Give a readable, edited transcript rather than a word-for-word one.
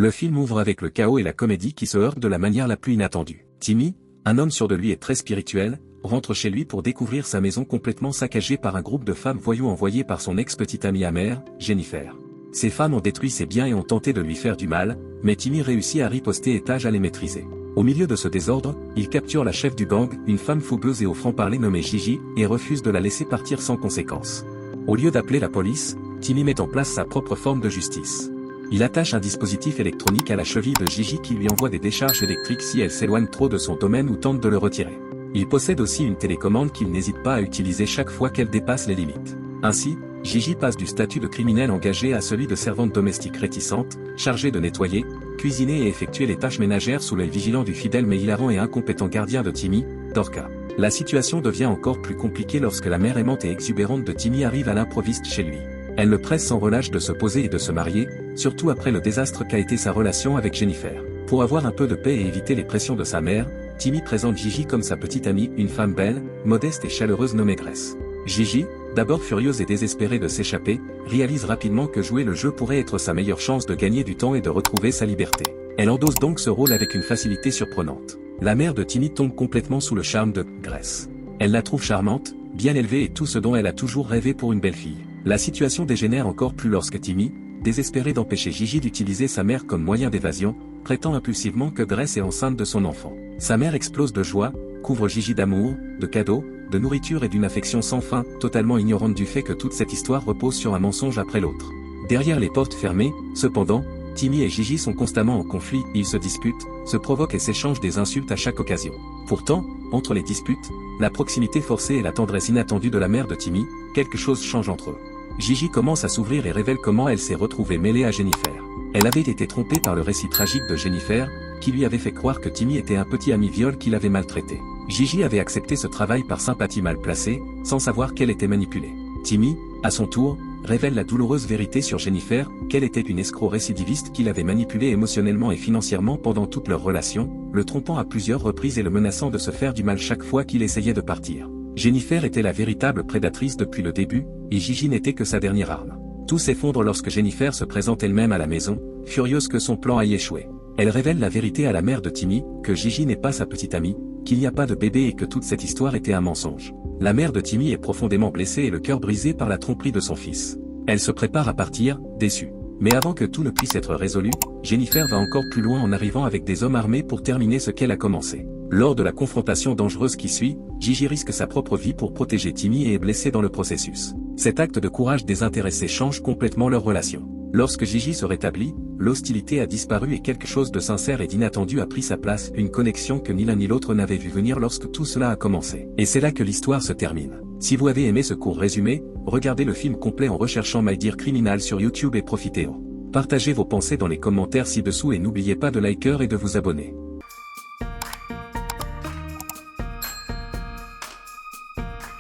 Le film ouvre avec le chaos et la comédie qui se heurtent de la manière la plus inattendue. Timmy, un homme sûr de lui et très spirituel, rentre chez lui pour découvrir sa maison complètement saccagée par un groupe de femmes voyous envoyées par son ex-petite amie amère, Jennifer. Ces femmes ont détruit ses biens et ont tenté de lui faire du mal, mais Timmy réussit à riposter et tâche à les maîtriser. Au milieu de ce désordre, il capture la chef du gang, une femme fougueuse et au franc-parler nommée Gigi, et refuse de la laisser partir sans conséquence. Au lieu d'appeler la police, Timmy met en place sa propre forme de justice. Il attache un dispositif électronique à la cheville de Gigi qui lui envoie des décharges électriques si elle s'éloigne trop de son domaine ou tente de le retirer. Il possède aussi une télécommande qu'il n'hésite pas à utiliser chaque fois qu'elle dépasse les limites. Ainsi, Gigi passe du statut de criminelle engagée à celui de servante domestique réticente, chargée de nettoyer, cuisiner et effectuer les tâches ménagères sous l'œil vigilant du fidèle mais hilarant et incompétent gardien de Timmy, Dorca. La situation devient encore plus compliquée lorsque la mère aimante et exubérante de Timmy arrive à l'improviste chez lui. Elle le presse sans relâche de se poser et de se marier, surtout après le désastre qu'a été sa relation avec Jennifer. Pour avoir un peu de paix et éviter les pressions de sa mère, Timmy présente Gigi comme sa petite amie, une femme belle, modeste et chaleureuse nommée Grace. Gigi, d'abord furieuse et désespérée de s'échapper, réalise rapidement que jouer le jeu pourrait être sa meilleure chance de gagner du temps et de retrouver sa liberté. Elle endosse donc ce rôle avec une facilité surprenante. La mère de Timmy tombe complètement sous le charme de Grace. Elle la trouve charmante, bien élevée et tout ce dont elle a toujours rêvé pour une belle fille. La situation dégénère encore plus lorsque Timmy, désespéré d'empêcher Gigi d'utiliser sa mère comme moyen d'évasion, prétend impulsivement que Grace est enceinte de son enfant. Sa mère explose de joie, couvre Gigi d'amour, de cadeaux, de nourriture et d'une affection sans fin, totalement ignorante du fait que toute cette histoire repose sur un mensonge après l'autre. Derrière les portes fermées, cependant, Timmy et Gigi sont constamment en conflit, ils se disputent, se provoquent et s'échangent des insultes à chaque occasion. Pourtant, entre les disputes, la proximité forcée et la tendresse inattendue de la mère de Timmy, quelque chose change entre eux. Gigi commence à s'ouvrir et révèle comment elle s'est retrouvée mêlée à Jennifer. Elle avait été trompée par le récit tragique de Jennifer, qui lui avait fait croire que Timmy était un petit ami viol qui l'avait maltraité. Gigi avait accepté ce travail par sympathie mal placée, sans savoir qu'elle était manipulée. Timmy, à son tour, révèle la douloureuse vérité sur Jennifer, qu'elle était une escroc récidiviste qui l'avait manipulée émotionnellement et financièrement pendant toute leur relation, le trompant à plusieurs reprises et le menaçant de se faire du mal chaque fois qu'il essayait de partir. Jennifer était la véritable prédatrice depuis le début, et Gigi n'était que sa dernière arme. Tout s'effondre lorsque Jennifer se présente elle-même à la maison, furieuse que son plan aille échouer. Elle révèle la vérité à la mère de Timmy, que Gigi n'est pas sa petite amie, qu'il n'y a pas de bébé et que toute cette histoire était un mensonge. La mère de Timmy est profondément blessée et le cœur brisé par la tromperie de son fils. Elle se prépare à partir, déçue. Mais avant que tout ne puisse être résolu, Jennifer va encore plus loin en arrivant avec des hommes armés pour terminer ce qu'elle a commencé. Lors de la confrontation dangereuse qui suit, Gigi risque sa propre vie pour protéger Timmy et est blessé dans le processus. Cet acte de courage désintéressé change complètement leur relation. Lorsque Gigi se rétablit, l'hostilité a disparu et quelque chose de sincère et d'inattendu a pris sa place, une connexion que ni l'un ni l'autre n'avait vu venir lorsque tout cela a commencé. Et c'est là que l'histoire se termine. Si vous avez aimé ce court résumé, regardez le film complet en recherchant My Dear Criminal sur YouTube et profitez-en. Partagez vos pensées dans les commentaires ci-dessous et n'oubliez pas de liker et de vous abonner.